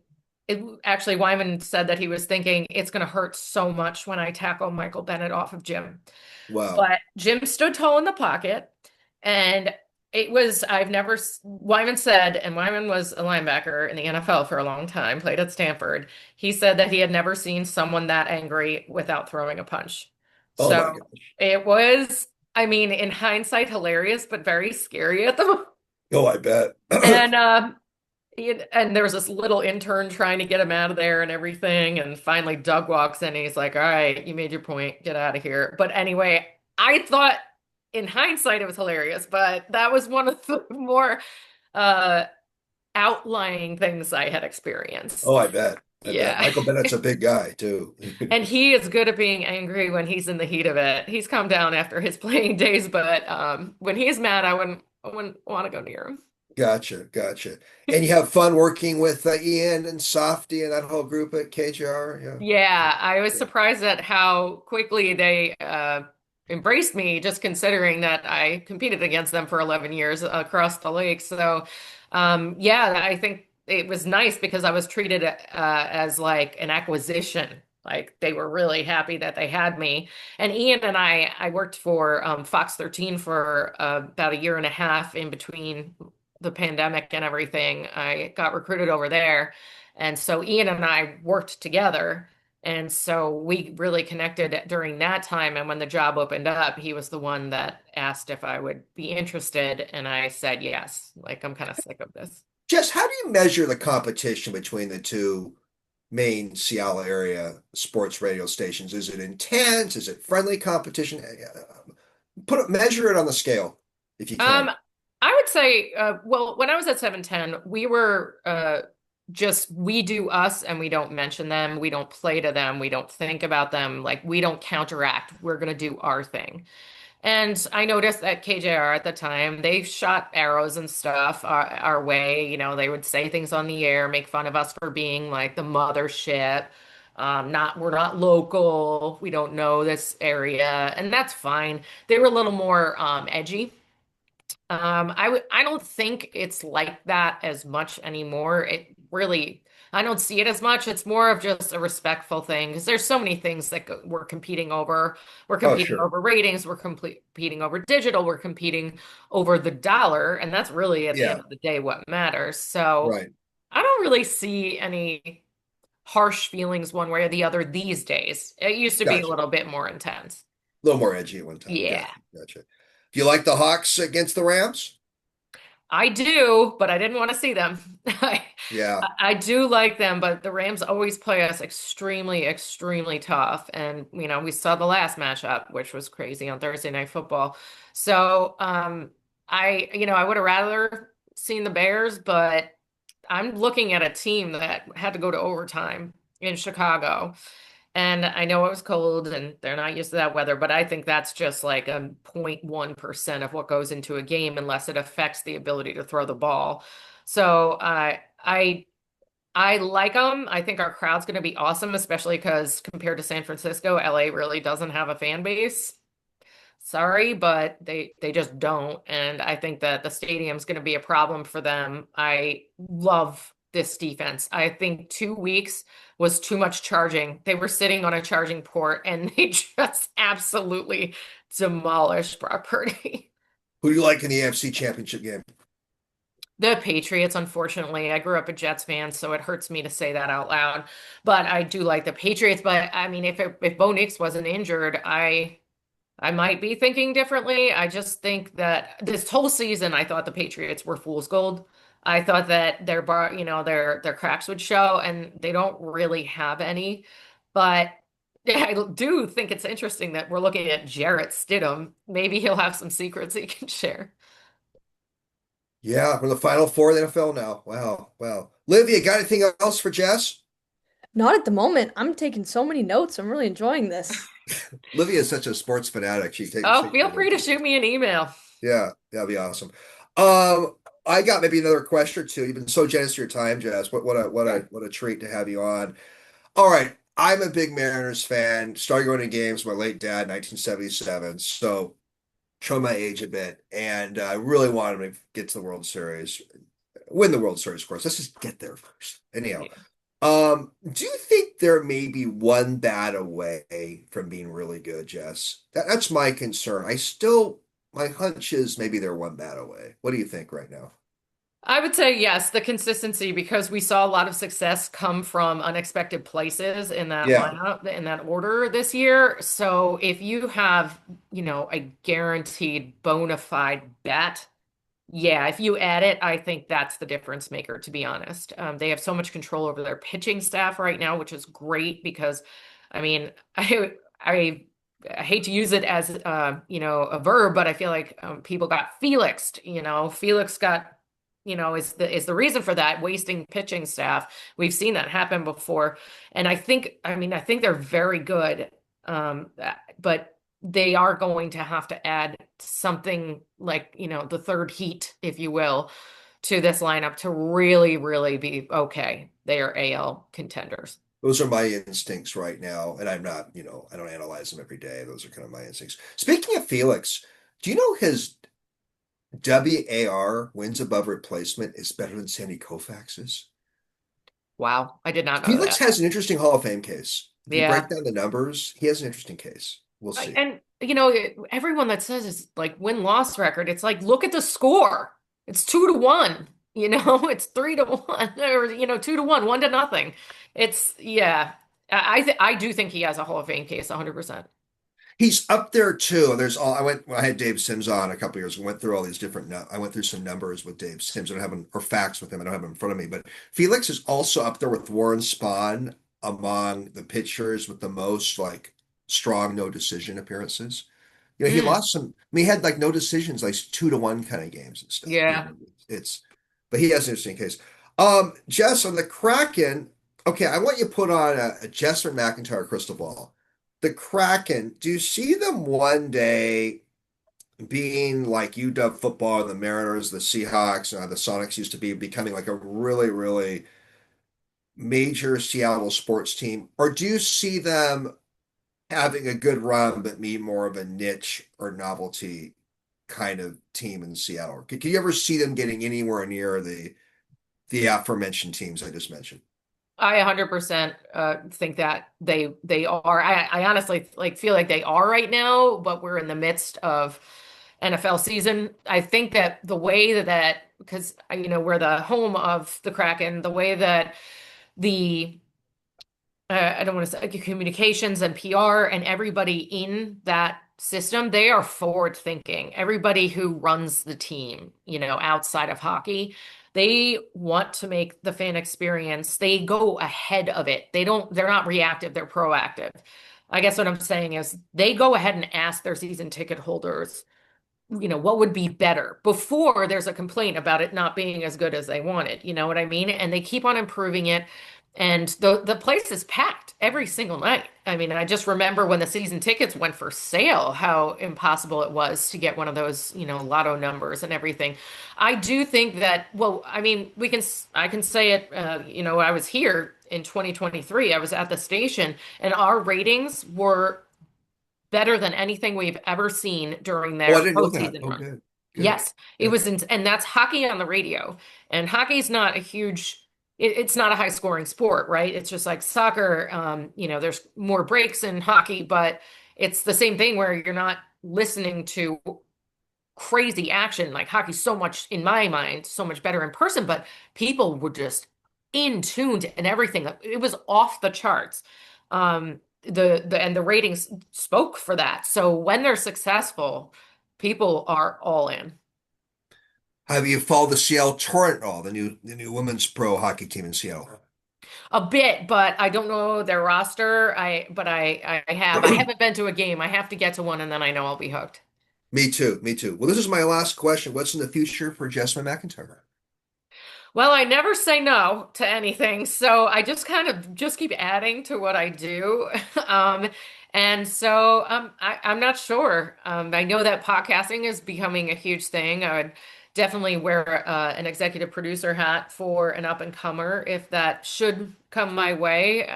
Actually, Wyman said that he was thinking it's going to hurt so much when I tackle Michael Bennett off of Jim. Wow. But Jim stood tall in the pocket, and Wyman said, and Wyman was a linebacker in the NFL for a long time, played at Stanford. He said that he had never seen someone that angry without throwing a punch. Oh So my gosh. it was, I mean, in hindsight, hilarious, but very scary at the moment. Oh, I bet. And and there was this little intern trying to get him out of there and everything. And finally, Doug walks in and he's like, all right, you made your point. Get out of here. But anyway, I thought in hindsight it was hilarious, but that was one of the more uh, outlying things I had experienced. Oh, I bet. I bet. Yeah. Michael Bennett's a big guy too. And he is good at being angry when he's in the heat of it. He's calmed down after his playing days, but when he's mad, I wouldn't want to go near him. Gotcha, gotcha. And you have fun working with Ian and Softy and that whole group at KJR. Yeah. Yeah, I was Yeah. surprised at how quickly they embraced me, just considering that I competed against them for 11 years across the lake. So, yeah, I think it was nice because I was treated as like an acquisition. Like they were really happy that they had me. And Ian and I worked for Fox 13 for about a year and a half in between the pandemic and everything. I got recruited over there. And so Ian and I worked together. And so we really connected during that time. And when the job opened up, he was the one that asked if I would be interested. And I said yes. Like, I'm kind of sick of this. Jess, how do you measure the competition between the two main Seattle area sports radio stations? Is it intense? Is it friendly competition? Measure it on the scale if you Um, can. I would say, well, when I was at 710, we were just we do us and we don't mention them. We don't play to them. We don't think about them. Like we don't counteract. We're going to do our thing. And I noticed that KJR at the time, they shot arrows and stuff our way. You know, they would say things on the air, make fun of us for being like the mothership. We're not local. We don't know this area, and that's fine. They were a little more edgy. I don't think it's like that as much anymore. It really, I don't see it as much. It's more of just a respectful thing because there's so many things that we're competing over. We're Oh, competing sure. over ratings. We're competing over digital. We're competing over the dollar, and that's really at the end Yeah, of the day what matters. So right. I don't really see any harsh feelings one way or the other these days. It used to be a Gotcha. little bit more intense. A little more edgy at one time. Yeah. Gotcha. Gotcha. Do you like the Hawks against the Rams? I do, but I didn't want to see them. I, Yeah. I do like them, but the Rams always play us extremely, extremely tough. And, you know, we saw the last matchup, which was crazy on Thursday Night Football. So, I would have rather seen the Bears, but I'm looking at a team that had to go to overtime in Chicago. And I know it was cold and they're not used to that weather, but I think that's just like a 0.1% of what goes into a game unless it affects the ability to throw the ball. So I like them. I think our crowd's going to be awesome, especially because compared to San Francisco, LA really doesn't have a fan base. Sorry, but they just don't. And I think that the stadium's going to be a problem for them. I love this defense. I think 2 weeks was too much charging. They were sitting on a charging port and they just absolutely demolished Brock Purdy. Who do you like in the AFC Championship game? The Patriots, unfortunately, I grew up a Jets fan, so it hurts me to say that out loud. But I do like the Patriots. But I mean, if Bo Nix wasn't injured, I might be thinking differently. I just think that this whole season, I thought the Patriots were fool's gold. I thought that their cracks would show, and they don't really have any. But I do think it's interesting that we're looking at Jarrett Stidham. Maybe he'll have some secrets he can share. Yeah, we're the Final Four of the NFL now. Wow, wow. Livia, got anything else for Jess? Not at the moment. I'm taking so many notes. I'm really enjoying this. Livia is such a sports fanatic. She takes Oh, takes feel good free to notes. shoot me an email. Yeah, that'd be awesome. Um, I got maybe another question or two. You've been so generous with your time, Jess. What a treat to have you on. All right. I'm a big Mariners fan. Started going to games with my late dad, 1977. So show my age a bit. And I really wanted to get to the World Series, win the World Series, of course. Let's just get there first. Anyhow, Yeah. do you think there may be one bat away from being really good, Jess? That's my concern. My hunch is maybe they're one bat away. What do you think right now? I would say yes, the consistency because we saw a lot of success come from unexpected places in that Yeah. lineup, in that order this year. So if you have, a guaranteed bona fide bet, yeah, if you add it, I think that's the difference maker, to be honest. They have so much control over their pitching staff right now, which is great because, I mean, I hate to use it as a verb, but I feel like people got Felixed. Felix got is the reason for that wasting pitching staff. We've seen that happen before, and I think they're very good, but they are going to have to add something like the third heat, if you will, to this lineup to really, really be okay. They are AL contenders. Those are my instincts right now. And I'm not, I don't analyze them every day. Those are kind of my instincts. Speaking of Felix, do you know his WAR wins above replacement is better than Sandy Koufax's? Wow, I did not know Felix that. has an interesting Hall of Fame case. If you break Yeah. down the numbers, he has an interesting case. We'll see. And everyone that says it's like win-loss record, it's like look at the score. It's 2-1. It's 3-1 or 2-1, 1-0. It's yeah. I do think he has a Hall of Fame case, 100%. He's up there too. I had Dave Sims on a couple years. We went through all these different, I went through some numbers with Dave Sims. I don't have them, or facts with him. I don't have them in front of me, but Felix is also up there with Warren Spahn among the pitchers with the most like strong no decision appearances. He Mm, lost some, he had like no decisions, like 2-1 kind of games and stuff. yeah. It's, but he has an interesting case. Jess, on the Kraken, okay, I want you to put on a Jessamyn McIntyre crystal ball. The Kraken, do you see them one day being like UW football, the Mariners, the Seahawks, the Sonics used to be, becoming like a really, really major Seattle sports team? Or do you see them having a good run, but be more of a niche or novelty kind of team in Seattle? Could you ever see them getting anywhere near the aforementioned teams I just mentioned? I 100% think that they are. I honestly like feel like they are right now, but we're in the midst of NFL season. I think that the way that because we're the home of the Kraken, the way that the I don't want to say communications and PR and everybody in that system, they are forward thinking. Everybody who runs the team, outside of hockey, they want to make the fan experience. They go ahead of it. They're not reactive, they're proactive. I guess what I'm saying is they go ahead and ask their season ticket holders what would be better before there's a complaint about it not being as good as they wanted. You know what I mean? And they keep on improving it. And the place is packed every single night. I mean, I just remember when the season tickets went for sale, how impossible it was to get one of those, lotto numbers and everything. I do think that, well, I mean, I can say it, I was here in 2023. I was at the station and our ratings were better than anything we've ever seen during Oh, I their didn't know that. postseason Oh, run. good, good, Yes, it good. was, and that's hockey on the radio. And hockey's not a huge, it's not a high scoring sport, right? It's just like soccer. There's more breaks in hockey, but it's the same thing where you're not listening to crazy action. Like hockey's so much, in my mind, so much better in person, but people were just in tuned and everything. It was off the charts. The ratings spoke for that. So when they're successful, people are all in. Have you followed the Seattle Torrent at all, the new women's pro hockey team in Seattle? A bit, but I don't know their roster. I haven't been to a game. I have to get to one and then I know I'll be hooked. Me too, me too. Well, this is my last question. What's in the future for Jessamyn McIntyre? Well, I never say no to anything, so I just kind of just keep adding to what I do. Um, I'm not sure. I know that podcasting is becoming a huge thing. I would definitely wear an executive producer hat for an up and comer if that should come my way.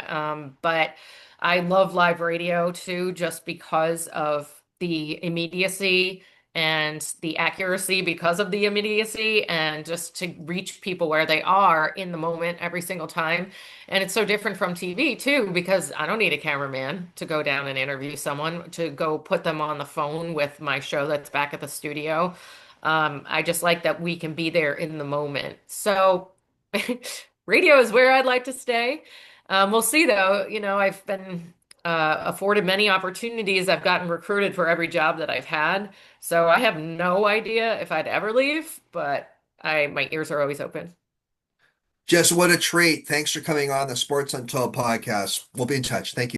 But I love live radio too, just because of the immediacy and the accuracy because of the immediacy and just to reach people where they are in the moment every single time. And it's so different from TV too, because I don't need a cameraman to go down and interview someone, to go put them on the phone with my show that's back at the studio. I just like that we can be there in the moment. So radio is where I'd like to stay. We'll see though. I've been afforded many opportunities. I've gotten recruited for every job that I've had. So I have no idea if I'd ever leave, but my ears are always open. Jess, what a treat. Thanks for coming on the Sports Untold podcast. We'll be in touch. Thank you.